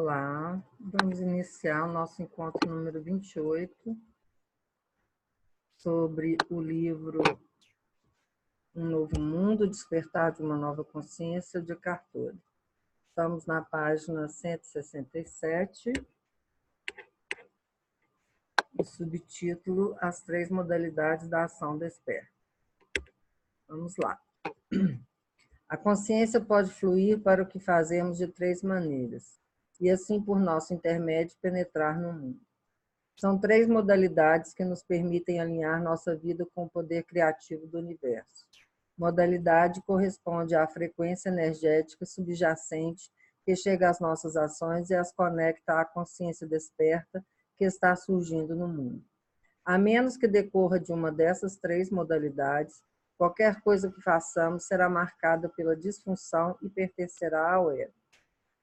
Olá, vamos iniciar o nosso encontro número 28 sobre o livro Um Novo Mundo, Despertar de uma Nova Consciência, de Eckhart Tolle. Estamos na página 167, o subtítulo As Três Modalidades da Ação Desperta. Vamos lá. A consciência pode fluir para o que fazemos de três maneiras, e assim, por nosso intermédio, penetrar no mundo. São três modalidades que nos permitem alinhar nossa vida com o poder criativo do universo. Modalidade corresponde à frequência energética subjacente que chega às nossas ações e as conecta à consciência desperta que está surgindo no mundo. A menos que decorra de uma dessas três modalidades, qualquer coisa que façamos será marcada pela disfunção e pertencerá ao ego.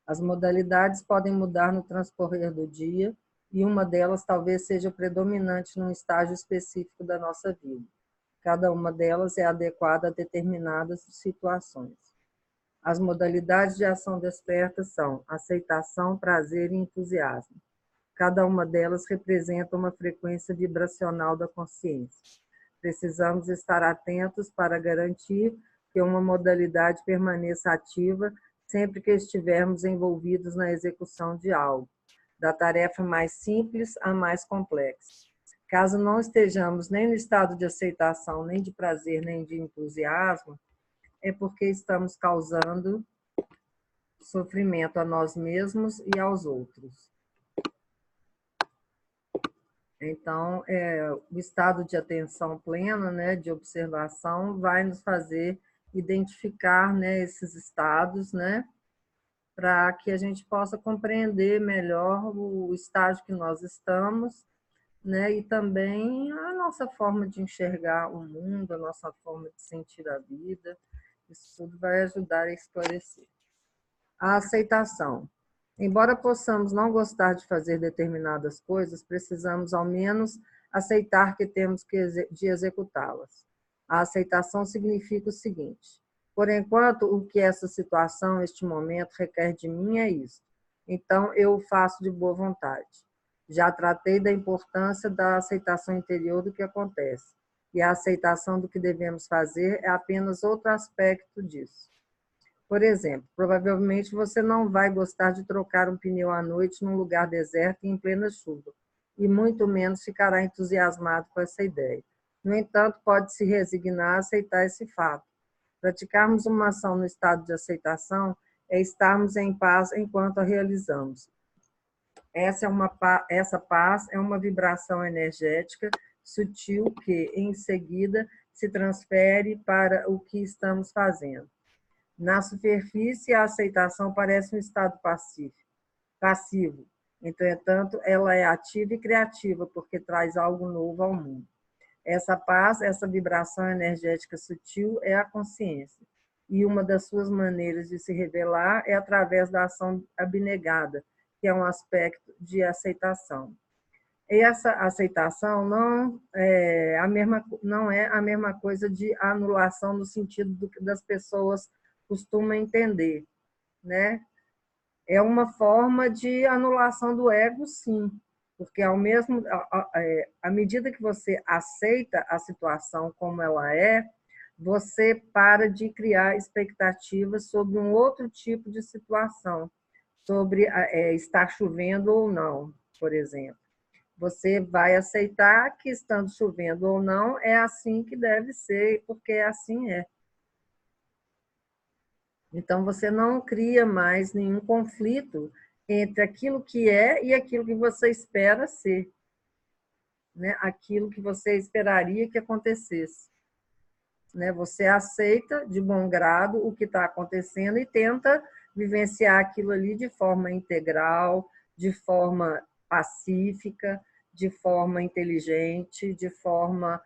As modalidades podem mudar no transcorrer do dia, e uma delas talvez seja predominante num estágio específico da nossa vida. Cada uma delas é adequada a determinadas situações. As modalidades de ação desperta são aceitação, prazer e entusiasmo. Cada uma delas representa uma frequência vibracional da consciência. Precisamos estar atentos para garantir que uma modalidade permaneça ativa sempre que estivermos envolvidos na execução de algo, da tarefa mais simples à mais complexa. Caso não estejamos nem no estado de aceitação, nem de prazer, nem de entusiasmo, é porque estamos causando sofrimento a nós mesmos e aos outros. Então, o estado de atenção plena, né, de observação, vai nos fazer identificar, né, esses estados, né, para que a gente possa compreender melhor o estágio que nós estamos, né, e também a nossa forma de enxergar o mundo, a nossa forma de sentir a vida. Isso tudo vai ajudar a esclarecer. A aceitação. Embora possamos não gostar de fazer determinadas coisas, precisamos, ao menos, aceitar que temos de executá-las. A aceitação significa o seguinte: por enquanto, o que essa situação, este momento, requer de mim é isso. Então, eu o faço de boa vontade. Já tratei da importância da aceitação interior do que acontece, e a aceitação do que devemos fazer é apenas outro aspecto disso. Por exemplo, provavelmente você não vai gostar de trocar um pneu à noite num lugar deserto e em plena chuva, e muito menos ficará entusiasmado com essa ideia. No entanto, pode se resignar a aceitar esse fato. Praticarmos uma ação no estado de aceitação é estarmos em paz enquanto a realizamos. Essa paz é uma vibração energética sutil que, em seguida, se transfere para o que estamos fazendo. Na superfície, a aceitação parece um estado passivo. Entretanto, ela é ativa e criativa, porque traz algo novo ao mundo. Essa paz, essa vibração energética sutil é a consciência. E uma das suas maneiras de se revelar é através da ação abnegada, que é um aspecto de aceitação. E essa aceitação não é a mesma coisa de anulação no sentido do que das pessoas costumam entender, né? É uma forma de anulação do ego, sim, porque à medida que você aceita a situação como ela é, você para de criar expectativas sobre um outro tipo de situação, sobre estar chovendo ou não, por exemplo. Você vai aceitar que, estando chovendo ou não, é assim que deve ser, porque assim é. Então, você não cria mais nenhum conflito entre aquilo que é e aquilo que você espera ser, né? Aquilo que você esperaria que acontecesse. Né? Você aceita de bom grado o que está acontecendo e tenta vivenciar aquilo ali de forma integral, de forma pacífica, de forma inteligente, de forma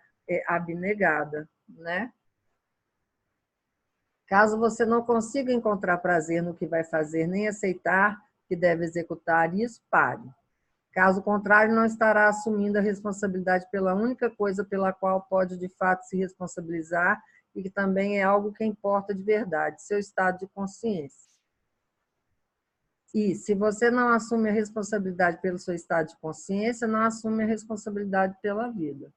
abnegada, né? Caso você não consiga encontrar prazer no que vai fazer, nem aceitar que deve executar isso, pare. Caso contrário, não estará assumindo a responsabilidade pela única coisa pela qual pode de fato se responsabilizar e que também é algo que importa de verdade, seu estado de consciência. E se você não assume a responsabilidade pelo seu estado de consciência, não assume a responsabilidade pela vida.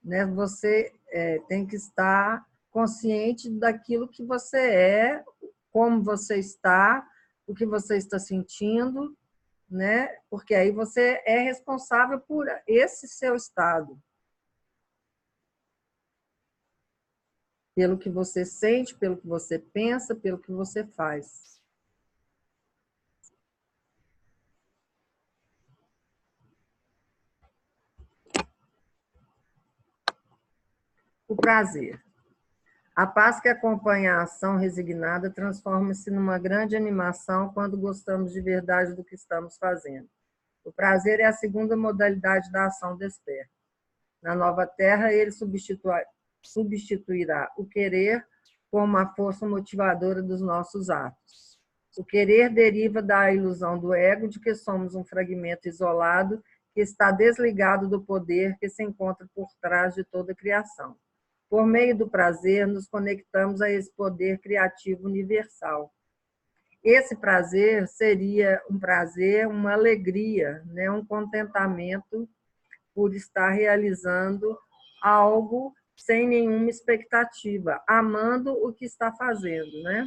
Né? Você tem que estar consciente daquilo que você é, como você está, o que você está sentindo, né? Porque aí você é responsável por esse seu estado. Pelo que você sente, pelo que você pensa, pelo que você faz. O prazer. A paz que acompanha a ação resignada transforma-se numa grande animação quando gostamos de verdade do que estamos fazendo. O prazer é a segunda modalidade da ação desperta. Na nova terra, ele substituirá o querer como a força motivadora dos nossos atos. O querer deriva da ilusão do ego de que somos um fragmento isolado que está desligado do poder que se encontra por trás de toda a criação. Por meio do prazer, nos conectamos a esse poder criativo universal. Esse prazer seria um prazer, uma alegria, né? Um contentamento por estar realizando algo sem nenhuma expectativa, amando o que está fazendo, né?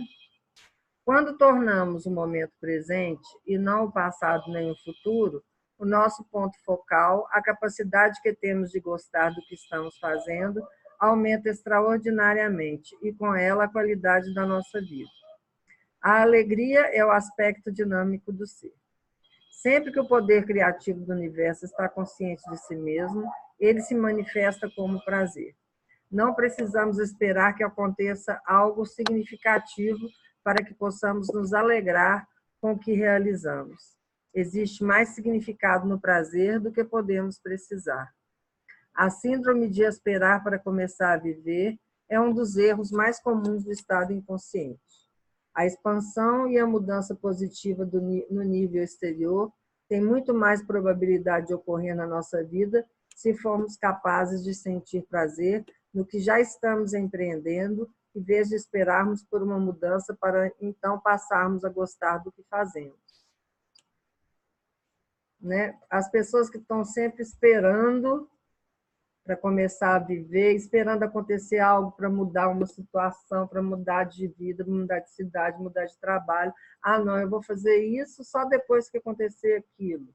Quando tornamos o momento presente e não o passado nem o futuro, o nosso ponto focal, a capacidade que temos de gostar do que estamos fazendo, aumenta extraordinariamente e com ela a qualidade da nossa vida. A alegria é o aspecto dinâmico do ser. Sempre que o poder criativo do universo está consciente de si mesmo, ele se manifesta como prazer. Não precisamos esperar que aconteça algo significativo para que possamos nos alegrar com o que realizamos. Existe mais significado no prazer do que podemos precisar. A síndrome de esperar para começar a viver é um dos erros mais comuns do estado inconsciente. A expansão e a mudança positiva no nível exterior tem muito mais probabilidade de ocorrer na nossa vida se formos capazes de sentir prazer no que já estamos empreendendo, em vez de esperarmos por uma mudança para então passarmos a gostar do que fazemos. Né? As pessoas que estão sempre esperando para começar a viver, esperando acontecer algo para mudar uma situação, para mudar de vida, mudar de cidade, mudar de trabalho. Ah, não, eu vou fazer isso só depois que acontecer aquilo.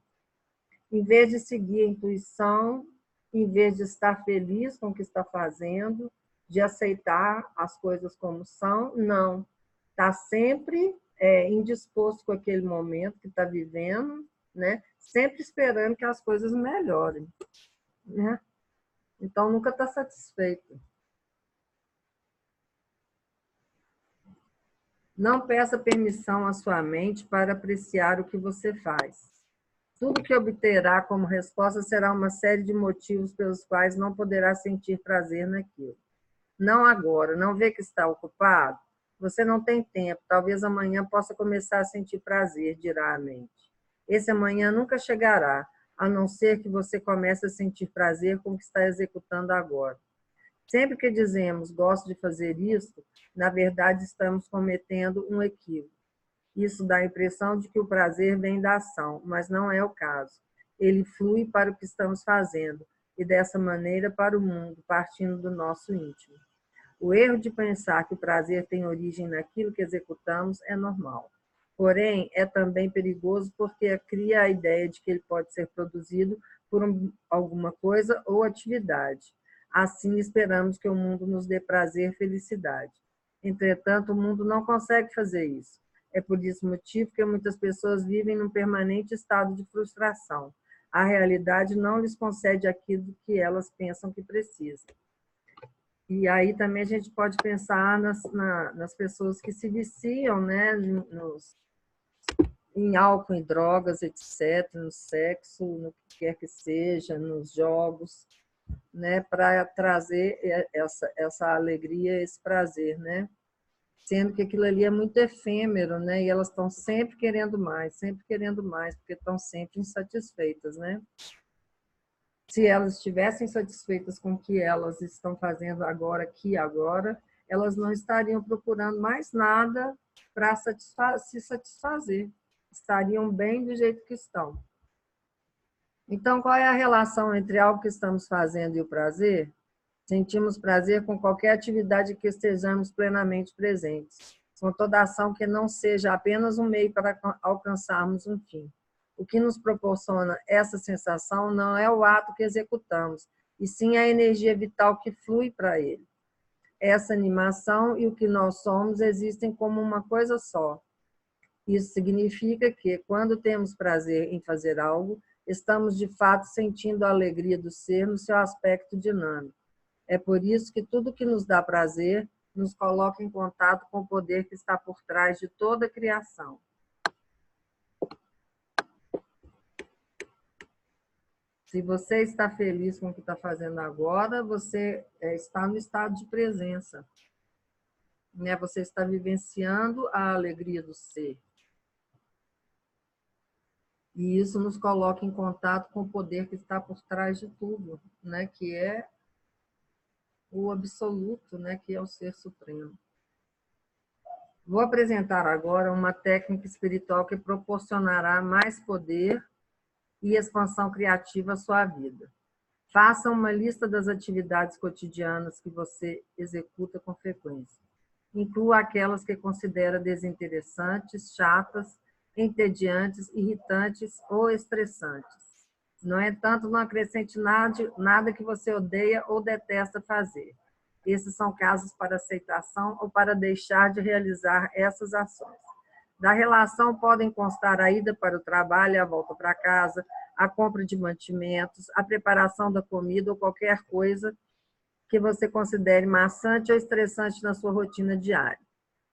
Em vez de seguir a intuição, em vez de estar feliz com o que está fazendo, de aceitar as coisas como são, não. Está sempre indisposto com aquele momento que está vivendo, né? Sempre esperando que as coisas melhorem. Né? Então, nunca está satisfeito. Não peça permissão à sua mente para apreciar o que você faz. Tudo que obterá como resposta será uma série de motivos pelos quais não poderá sentir prazer naquilo. Não agora, não vê que está ocupado? Você não tem tempo, talvez amanhã possa começar a sentir prazer, dirá a mente. Esse amanhã nunca chegará, a não ser que você comece a sentir prazer com o que está executando agora. Sempre que dizemos gosto de fazer isso, na verdade estamos cometendo um equívoco. Isso dá a impressão de que o prazer vem da ação, mas não é o caso. Ele flui para o que estamos fazendo e dessa maneira para o mundo, partindo do nosso íntimo. O erro de pensar que o prazer tem origem naquilo que executamos é normal. Porém, é também perigoso porque cria a ideia de que ele pode ser produzido por alguma coisa ou atividade. Assim, esperamos que o mundo nos dê prazer e felicidade. Entretanto, o mundo não consegue fazer isso. É por esse motivo que muitas pessoas vivem num permanente estado de frustração. A realidade não lhes concede aquilo que elas pensam que precisam. E aí também a gente pode pensar nas pessoas que se viciam, né, em álcool, em drogas, etc., no sexo, no que quer que seja, nos jogos, né, para trazer essa alegria, esse prazer, né? Sendo que aquilo ali é muito efêmero, né? E elas estão sempre querendo mais, porque estão sempre insatisfeitas, né? Se elas estivessem satisfeitas com o que elas estão fazendo agora, aqui agora, elas não estariam procurando mais nada para se satisfazer. Estariam bem do jeito que estão. Então, qual é a relação entre algo que estamos fazendo e o prazer? Sentimos prazer com qualquer atividade que estejamos plenamente presentes, com toda ação que não seja apenas um meio para alcançarmos um fim. O que nos proporciona essa sensação não é o ato que executamos, e sim a energia vital que flui para ele. Essa animação e o que nós somos existem como uma coisa só. Isso significa que, quando temos prazer em fazer algo, estamos de fato sentindo a alegria do ser no seu aspecto dinâmico. É por isso que tudo que nos dá prazer nos coloca em contato com o poder que está por trás de toda a criação. Se você está feliz com o que está fazendo agora, você está no estado de presença. Você está vivenciando a alegria do ser. E isso nos coloca em contato com o poder que está por trás de tudo, que é o absoluto, que é o Ser Supremo. Vou apresentar agora uma técnica espiritual que proporcionará mais poder e expansão criativa à sua vida. Faça uma lista das atividades cotidianas que você executa com frequência. Inclua aquelas que considera desinteressantes, chatas, entediantes, irritantes ou estressantes. No entanto, não acrescente nada que você odeia ou detesta fazer. Esses são casos para aceitação ou para deixar de realizar essas ações. Da relação podem constar a ida para o trabalho, a volta para casa, a compra de mantimentos, a preparação da comida ou qualquer coisa que você considere maçante ou estressante na sua rotina diária.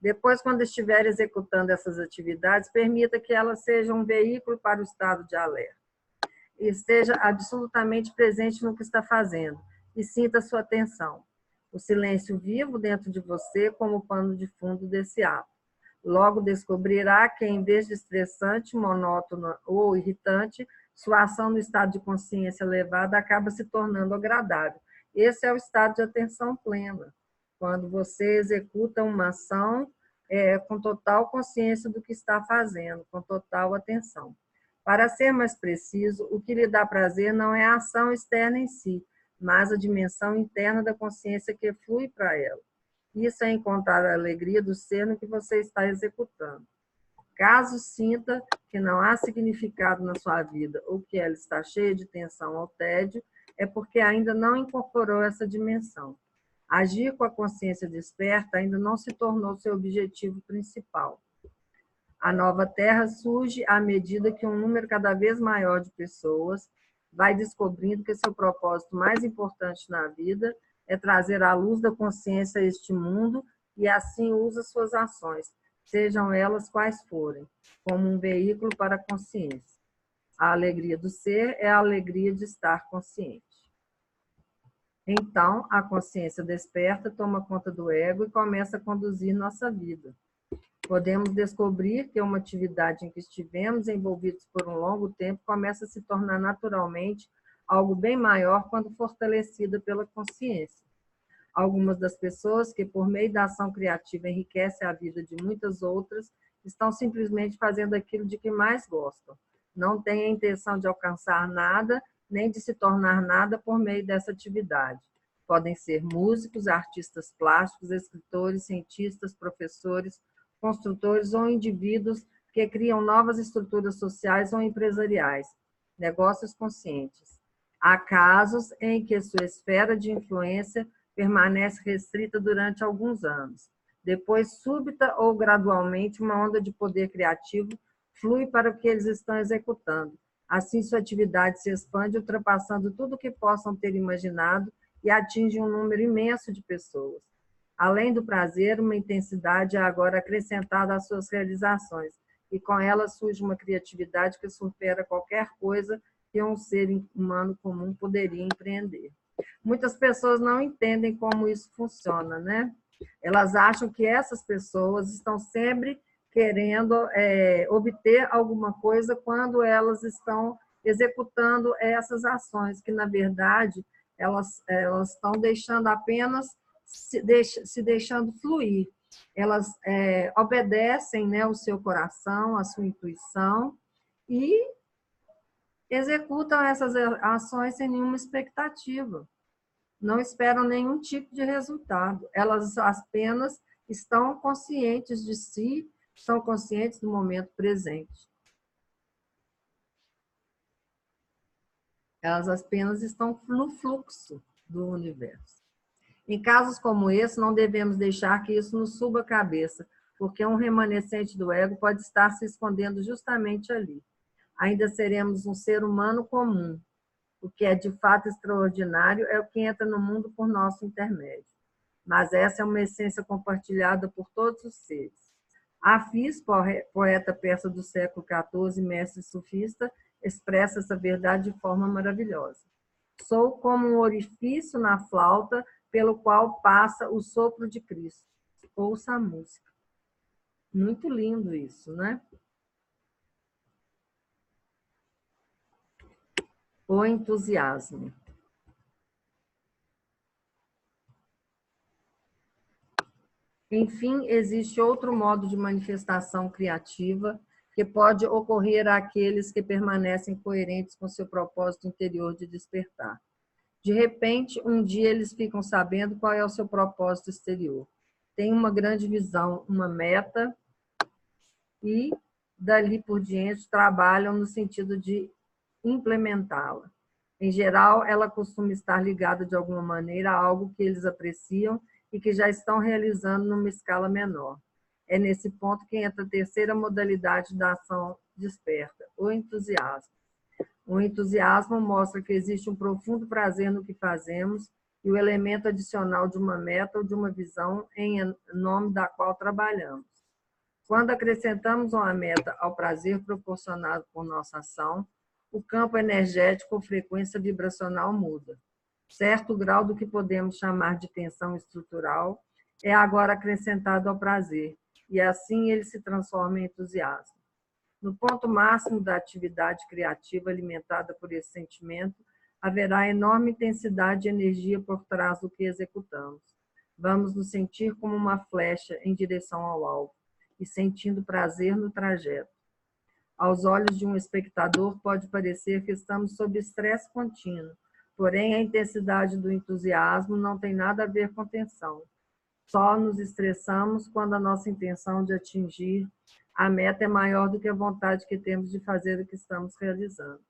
Depois, quando estiver executando essas atividades, permita que elas sejam um veículo para o estado de alerta. E esteja absolutamente presente no que está fazendo e sinta sua atenção. O silêncio vivo dentro de você como pano de fundo desse ato. Logo descobrirá que, em vez de estressante, monótona ou irritante, sua ação no estado de consciência elevada acaba se tornando agradável. Esse é o estado de atenção plena, quando você executa uma ação com total consciência do que está fazendo, com total atenção. Para ser mais preciso, o que lhe dá prazer não é a ação externa em si, mas a dimensão interna da consciência que flui para ela. Isso é encontrar a alegria do ser no que você está executando. Caso sinta que não há significado na sua vida ou que ela está cheia de tensão ou tédio, é porque ainda não incorporou essa dimensão. Agir com a consciência desperta ainda não se tornou seu objetivo principal. A nova Terra surge à medida que um número cada vez maior de pessoas vai descobrindo que seu propósito mais importante na vida é trazer a luz da consciência a este mundo e assim usa suas ações, sejam elas quais forem, como um veículo para a consciência. A alegria do ser é a alegria de estar consciente. Então, a consciência desperta, toma conta do ego e começa a conduzir nossa vida. Podemos descobrir que uma atividade em que estivemos envolvidos por um longo tempo começa a se tornar naturalmente algo bem maior quando fortalecida pela consciência. Algumas das pessoas que, por meio da ação criativa, enriquecem a vida de muitas outras, estão simplesmente fazendo aquilo de que mais gostam. Não têm a intenção de alcançar nada, nem de se tornar nada por meio dessa atividade. Podem ser músicos, artistas plásticos, escritores, cientistas, professores, construtores ou indivíduos que criam novas estruturas sociais ou empresariais, negócios conscientes. Há casos em que sua esfera de influência permanece restrita durante alguns anos. Depois, súbita ou gradualmente, uma onda de poder criativo flui para o que eles estão executando. Assim, sua atividade se expande, ultrapassando tudo o que possam ter imaginado e atinge um número imenso de pessoas. Além do prazer, uma intensidade é agora acrescentada às suas realizações, e com ela surge uma criatividade que supera qualquer coisa que um ser humano comum poderia empreender. Muitas pessoas não entendem como isso funciona, né? Elas acham que essas pessoas estão sempre querendo obter alguma coisa quando elas estão executando essas ações, que, na verdade, elas estão deixando apenas se deixando fluir. elas obedecem, né, o seu coração, a sua intuição, e executam essas ações sem nenhuma expectativa. Não esperam nenhum tipo de resultado. Elas apenas estão conscientes de si, são conscientes do momento presente. Elas apenas estão no fluxo do universo. Em casos como esse, não devemos deixar que isso nos suba a cabeça, porque um remanescente do ego pode estar se escondendo justamente ali. Ainda seremos um ser humano comum. O que é de fato extraordinário é o que entra no mundo por nosso intermédio. Mas essa é uma essência compartilhada por todos os seres. Hafiz, poeta persa do século XIV, mestre sufista, expressa essa verdade de forma maravilhosa. Sou como um orifício na flauta pelo qual passa o sopro de Cristo. Ouça a música. Muito lindo isso, né? O entusiasmo. Enfim, existe outro modo de manifestação criativa que pode ocorrer àqueles que permanecem coerentes com seu propósito interior de despertar. De repente, um dia eles ficam sabendo qual é o seu propósito exterior. Tem uma grande visão, uma meta, e dali por diante trabalham no sentido de implementá-la. Em geral, ela costuma estar ligada de alguma maneira a algo que eles apreciam e que já estão realizando numa escala menor. É nesse ponto que entra a terceira modalidade da ação desperta, o entusiasmo. O entusiasmo mostra que existe um profundo prazer no que fazemos e o elemento adicional de uma meta ou de uma visão em nome da qual trabalhamos. Quando acrescentamos uma meta ao prazer proporcionado por nossa ação, o campo energético ou frequência vibracional muda. Certo grau do que podemos chamar de tensão estrutural é agora acrescentado ao prazer, e assim ele se transforma em entusiasmo. No ponto máximo da atividade criativa alimentada por esse sentimento, haverá enorme intensidade e energia por trás do que executamos. Vamos nos sentir como uma flecha em direção ao alvo e sentindo prazer no trajeto. Aos olhos de um espectador, pode parecer que estamos sob estresse contínuo, porém a intensidade do entusiasmo não tem nada a ver com tensão. Só nos estressamos quando a nossa intenção de atingir a meta é maior do que a vontade que temos de fazer o que estamos realizando.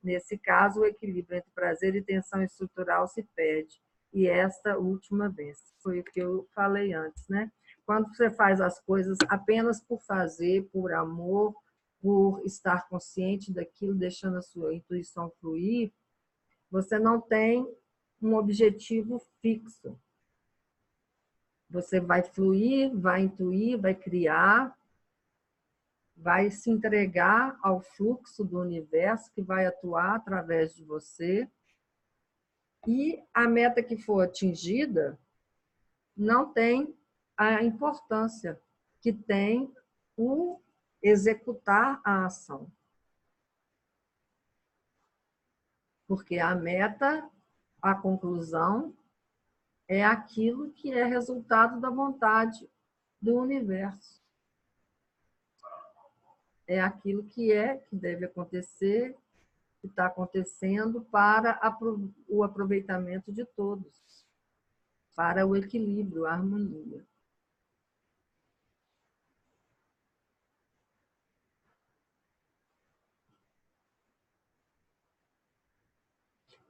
Nesse caso, o equilíbrio entre prazer e tensão estrutural se perde, e esta última vence. Foi o que eu falei antes, né? Quando você faz as coisas apenas por fazer, por amor, por estar consciente daquilo, deixando a sua intuição fluir, você não tem um objetivo fixo. Você vai fluir, vai intuir, vai criar, vai se entregar ao fluxo do universo que vai atuar através de você. E a meta que for atingida não tem a importância que tem o executar a ação. Porque a meta, a conclusão, é aquilo que é resultado da vontade do universo. É aquilo que deve acontecer, que está acontecendo para o aproveitamento de todos, para o equilíbrio, a harmonia.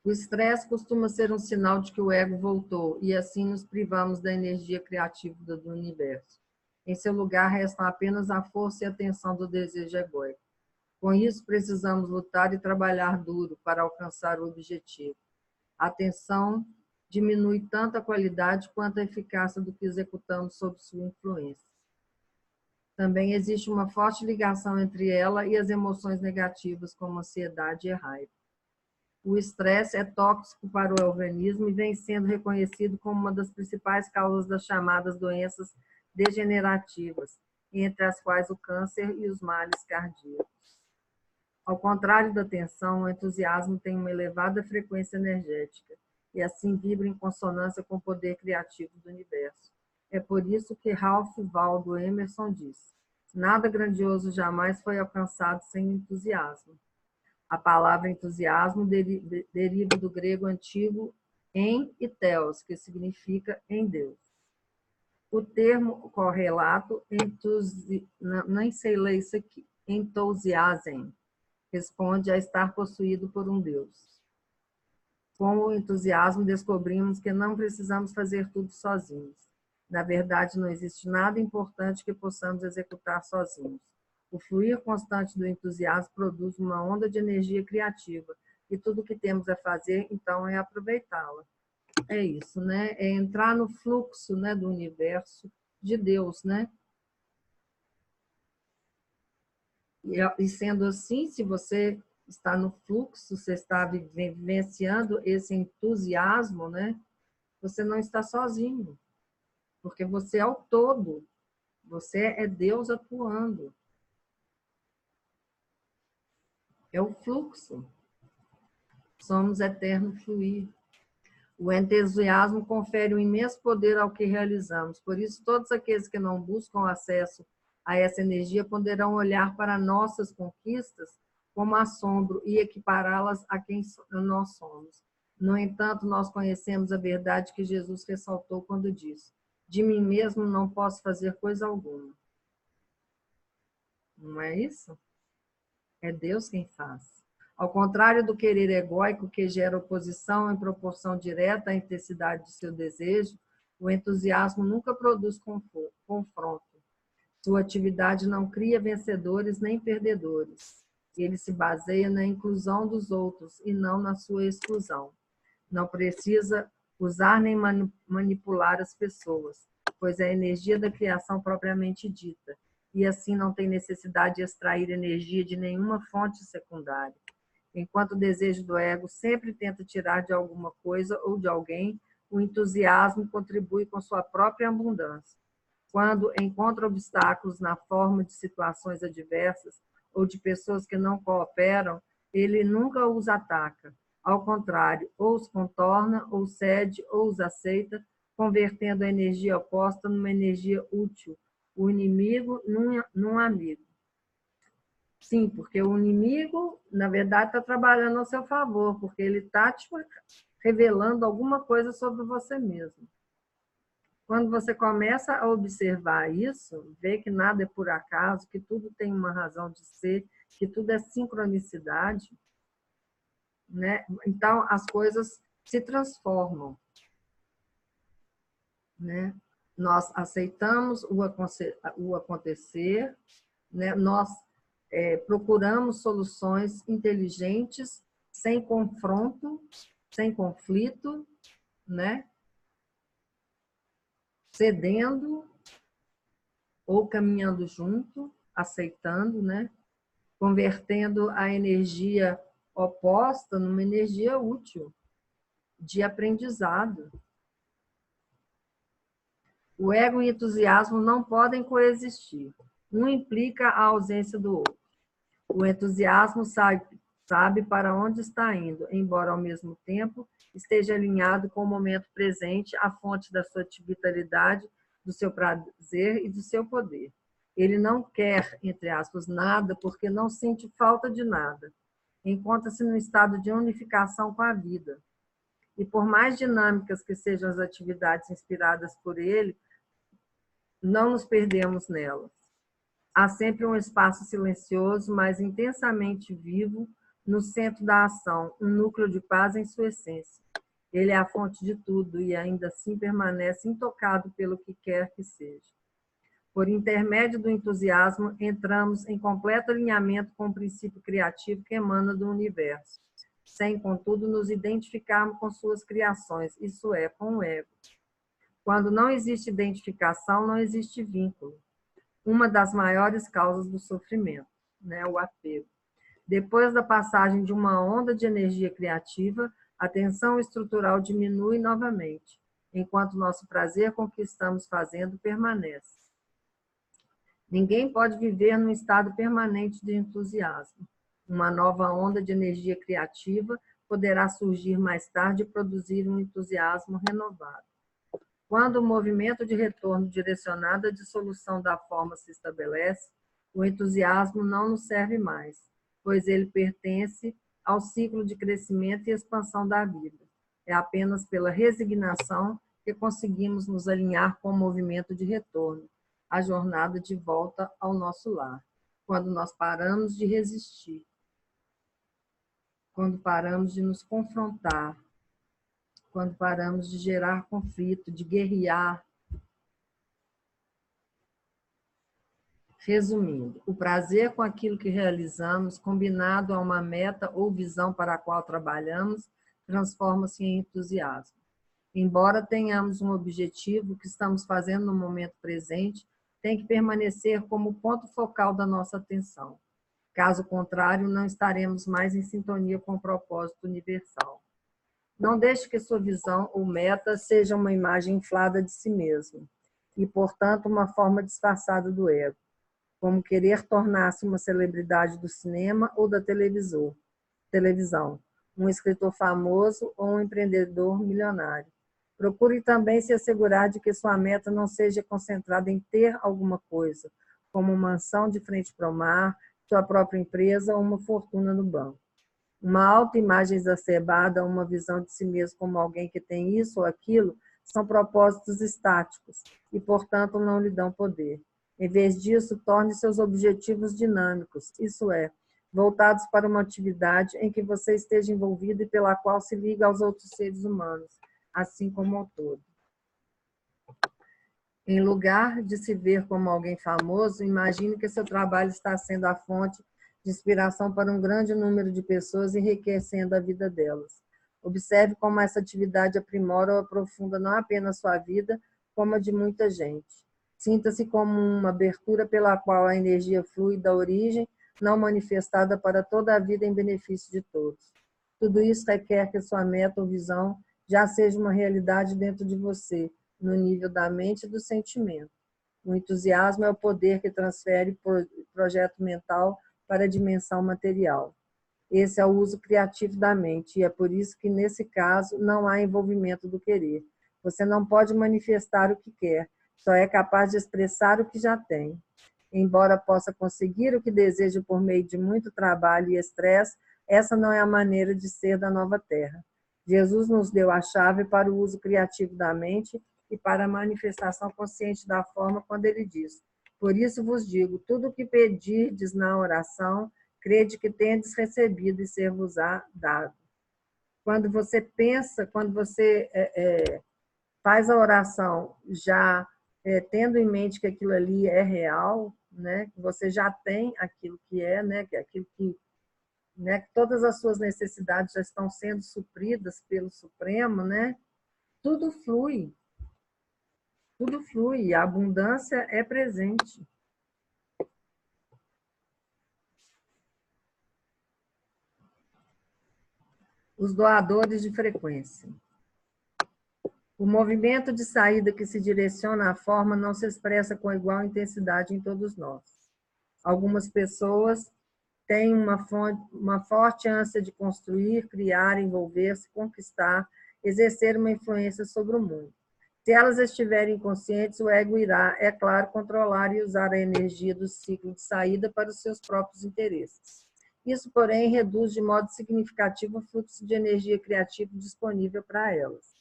O estresse costuma ser um sinal de que o ego voltou, e assim nos privamos da energia criativa do universo. Em seu lugar, restam apenas a força e a tensão do desejo egóico. Com isso, precisamos lutar e trabalhar duro para alcançar o objetivo. A tensão diminui tanto a qualidade quanto a eficácia do que executamos sob sua influência. Também existe uma forte ligação entre ela e as emoções negativas, como ansiedade e raiva. O estresse é tóxico para o organismo e vem sendo reconhecido como uma das principais causas das chamadas doenças degenerativas, entre as quais o câncer e os males cardíacos. Ao contrário da tensão, o entusiasmo tem uma elevada frequência energética e assim vibra em consonância com o poder criativo do universo. É por isso que Ralph Waldo Emerson diz: nada grandioso jamais foi alcançado sem entusiasmo. A palavra entusiasmo deriva do grego antigo em e theos, que significa em Deus. O termo correlato, nem sei ler isso aqui, entusiasm, responde a estar possuído por um Deus. Com o entusiasmo, descobrimos que não precisamos fazer tudo sozinhos. Na verdade, não existe nada importante que possamos executar sozinhos. O fluir constante do entusiasmo produz uma onda de energia criativa, e tudo o que temos a fazer, então, é aproveitá-la. É isso, né? É entrar no fluxo, né, do universo de Deus, né? E sendo assim, se você está no fluxo, você está vivenciando esse entusiasmo, né? Você não está sozinho, porque você é o todo. Você é Deus atuando. É o fluxo. Somos eterno fluir. O entusiasmo confere um imenso poder ao que realizamos. Por isso, todos aqueles que não buscam acesso a essa energia poderão olhar para nossas conquistas como assombro e equipará-las a quem nós somos. No entanto, nós conhecemos a verdade que Jesus ressaltou quando disse: de mim mesmo não posso fazer coisa alguma. Não é isso? É Deus quem faz. Ao contrário do querer egóico que gera oposição em proporção direta à intensidade de seu desejo, o entusiasmo nunca produz confronto. Sua atividade não cria vencedores nem perdedores. Ele se baseia na inclusão dos outros e não na sua exclusão. Não precisa usar nem manipular as pessoas, pois é a energia da criação propriamente dita, e assim não tem necessidade de extrair energia de nenhuma fonte secundária. Enquanto o desejo do ego sempre tenta tirar de alguma coisa ou de alguém, o entusiasmo contribui com sua própria abundância. Quando encontra obstáculos na forma de situações adversas ou de pessoas que não cooperam, ele nunca os ataca. Ao contrário, ou os contorna, ou cede, ou os aceita, convertendo a energia oposta numa energia útil, o inimigo num amigo. Sim, porque o inimigo, na verdade, está trabalhando ao seu favor, porque ele está te revelando alguma coisa sobre você mesmo. Quando você começa a observar isso, vê que nada é por acaso, que tudo tem uma razão de ser, que tudo é sincronicidade, né? Então as coisas se transformam, né? Nós aceitamos o acontecer, né? Nós procuramos soluções inteligentes, sem confronto, sem conflito, né? Cedendo ou caminhando junto, aceitando, né? Convertendo a energia oposta numa energia útil, de aprendizado. O ego e o entusiasmo não podem coexistir. Um implica a ausência do outro. O entusiasmo sabe para onde está indo, embora ao mesmo tempo esteja alinhado com o momento presente, a fonte da sua vitalidade, do seu prazer e do seu poder. Ele não quer, entre aspas, nada porque não sente falta de nada. Encontra-se num estado de unificação com a vida. E por mais dinâmicas que sejam as atividades inspiradas por ele, não nos perdemos nelas. Há sempre um espaço silencioso, mas intensamente vivo, no centro da ação, um núcleo de paz em sua essência. Ele é a fonte de tudo e ainda assim permanece intocado pelo que quer que seja. Por intermédio do entusiasmo, entramos em completo alinhamento com o princípio criativo que emana do universo, sem, contudo, nos identificarmos com suas criações, isso é, com o ego. Quando não existe identificação, não existe vínculo. Uma das maiores causas do sofrimento, né, o apego. Depois da passagem de uma onda de energia criativa, a tensão estrutural diminui novamente, enquanto nosso prazer com o que estamos fazendo permanece. Ninguém pode viver num estado permanente de entusiasmo. Uma nova onda de energia criativa poderá surgir mais tarde e produzir um entusiasmo renovado. Quando o movimento de retorno direcionado à dissolução da forma se estabelece, o entusiasmo não nos serve mais, pois ele pertence ao ciclo de crescimento e expansão da vida. É apenas pela resignação que conseguimos nos alinhar com o movimento de retorno, a jornada de volta ao nosso lar. Quando nós paramos de resistir, quando paramos de nos confrontar, quando paramos de gerar conflito, de guerrear. Resumindo, o prazer com aquilo que realizamos, combinado a uma meta ou visão para a qual trabalhamos, transforma-se em entusiasmo. Embora tenhamos um objetivo, o que estamos fazendo no momento presente tem que permanecer como ponto focal da nossa atenção. Caso contrário, não estaremos mais em sintonia com o propósito universal. Não deixe que sua visão ou meta seja uma imagem inflada de si mesmo e, portanto, uma forma disfarçada do ego, como querer tornar-se uma celebridade do cinema ou da televisão, um escritor famoso ou um empreendedor milionário. Procure também se assegurar de que sua meta não seja concentrada em ter alguma coisa, como uma mansão de frente para o mar, sua própria empresa ou uma fortuna no banco. Uma autoimagem exacerbada, uma visão de si mesmo como alguém que tem isso ou aquilo, são propósitos estáticos e, portanto, não lhe dão poder. Em vez disso, torne seus objetivos dinâmicos, isso é, voltados para uma atividade em que você esteja envolvido e pela qual se liga aos outros seres humanos, assim como ao todo. Em lugar de se ver como alguém famoso, imagine que seu trabalho está sendo a fonte de inspiração para um grande número de pessoas, enriquecendo a vida delas. Observe como essa atividade aprimora ou aprofunda não apenas sua vida, como a de muita gente. Sinta-se como uma abertura pela qual a energia flui da origem, não manifestada para toda a vida em benefício de todos. Tudo isso requer que sua meta ou visão já seja uma realidade dentro de você, no nível da mente e do sentimento. O entusiasmo é o poder que transfere o projeto mental para a dimensão material. Esse é o uso criativo da mente, e é por isso que, nesse caso, não há envolvimento do querer. Você não pode manifestar o que quer, só é capaz de expressar o que já tem. Embora possa conseguir o que deseja por meio de muito trabalho e estresse, essa não é a maneira de ser da nova terra. Jesus nos deu a chave para o uso criativo da mente e para a manifestação consciente da forma quando ele diz: por isso vos digo, tudo o que pedirdes na oração, crede que tendes recebido e ser-vos-á dado. Quando você pensa, quando você faz a oração já tendo em mente que aquilo ali é real, né, que você já tem aquilo que é, né, que é aquilo que, né, que todas as suas necessidades já estão sendo supridas pelo Supremo, né, tudo flui, a abundância é presente. Os doadores de frequência. O movimento de saída que se direciona à forma não se expressa com igual intensidade em todos nós. Algumas pessoas têm uma forte ânsia de construir, criar, envolver-se, conquistar, exercer uma influência sobre o mundo. Se elas estiverem conscientes, o ego irá, é claro, controlar e usar a energia do ciclo de saída para os seus próprios interesses. Isso, porém, reduz de modo significativo o fluxo de energia criativa disponível para elas.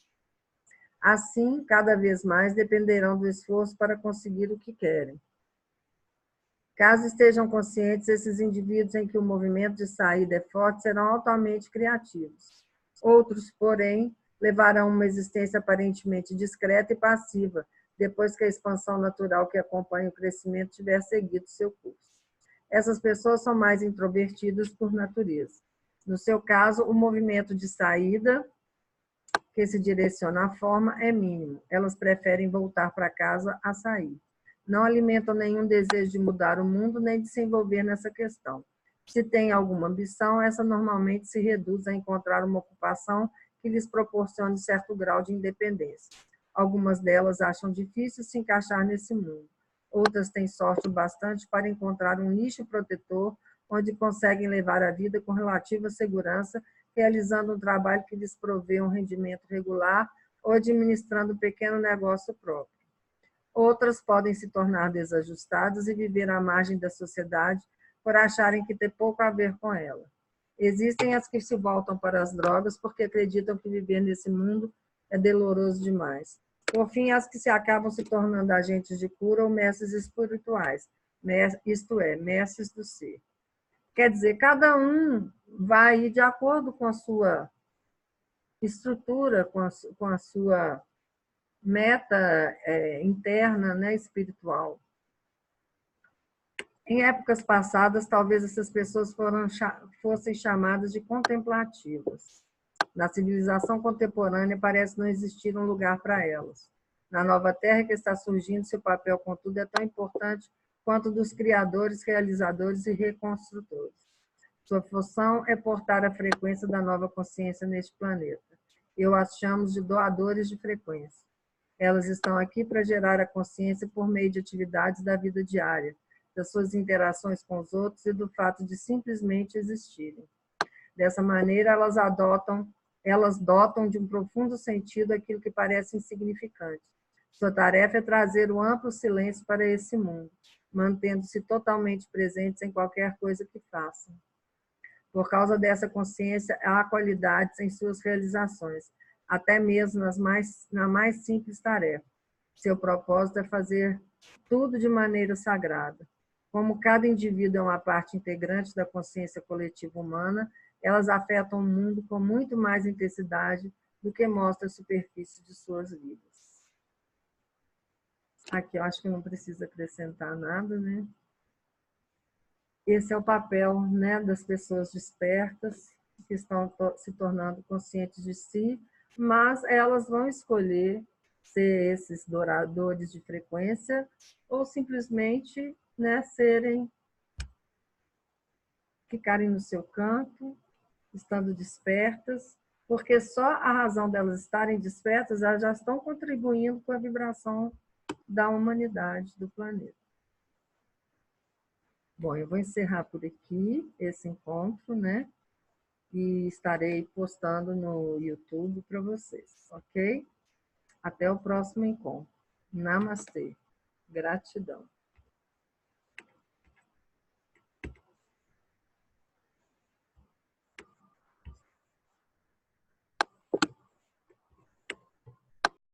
Assim, cada vez mais dependerão do esforço para conseguir o que querem. Caso estejam conscientes, esses indivíduos em que o movimento de saída é forte serão altamente criativos. Outros, porém, levarão uma existência aparentemente discreta e passiva, depois que a expansão natural que acompanha o crescimento tiver seguido seu curso. Essas pessoas são mais introvertidas por natureza. No seu caso, o movimento de saída que se direciona à forma é mínimo. Elas preferem voltar para casa a sair. Não alimentam nenhum desejo de mudar o mundo, nem de se envolver nessa questão. Se têm alguma ambição, essa normalmente se reduz a encontrar uma ocupação que lhes proporcione certo grau de independência. Algumas delas acham difícil se encaixar nesse mundo. Outras têm sorte o bastante para encontrar um nicho protetor onde conseguem levar a vida com relativa segurança, realizando um trabalho que lhes provê um rendimento regular ou administrando um pequeno negócio próprio. Outras podem se tornar desajustadas e viver à margem da sociedade por acharem que tem pouco a ver com ela. Existem as que se voltam para as drogas porque acreditam que viver nesse mundo é doloroso demais. Por fim, as que se acabam se tornando agentes de cura ou mestres espirituais, isto é, mestres do ser. Quer dizer, cada um vai ir de acordo com a sua estrutura, com a sua meta interna, né, espiritual. Em épocas passadas, talvez essas pessoas fossem chamadas de contemplativas. Na civilização contemporânea, parece não existir um lugar para elas. Na nova terra que está surgindo, seu papel, contudo, é tão importante quanto dos criadores, realizadores e reconstrutores. Sua função é portar a frequência da nova consciência neste planeta. Eu as chamo de doadores de frequência. Elas estão aqui para gerar a consciência por meio de atividades da vida diária, das suas interações com os outros e do fato de simplesmente existirem. Dessa maneira, elas dotam de um profundo sentido aquilo que parece insignificante. Sua tarefa é trazer o amplo silêncio para esse mundo, mantendo-se totalmente presentes em qualquer coisa que façam. Por causa dessa consciência, há qualidades em suas realizações, até mesmo na mais simples tarefa. Seu propósito é fazer tudo de maneira sagrada. Como cada indivíduo é uma parte integrante da consciência coletiva humana, elas afetam o mundo com muito mais intensidade do que mostra a superfície de suas vidas. Aqui eu acho que não precisa acrescentar nada, né? Esse é o papel, né, das pessoas despertas, que estão se tornando conscientes de si, mas elas vão escolher ser esses douradores de frequência ou simplesmente, né, ficarem no seu canto, estando despertas, porque só a razão delas estarem despertas, elas já estão contribuindo com a vibração da humanidade, do planeta. Bom, eu vou encerrar por aqui esse encontro, né? E estarei postando no YouTube para vocês, ok? Até o próximo encontro. Namastê. Gratidão.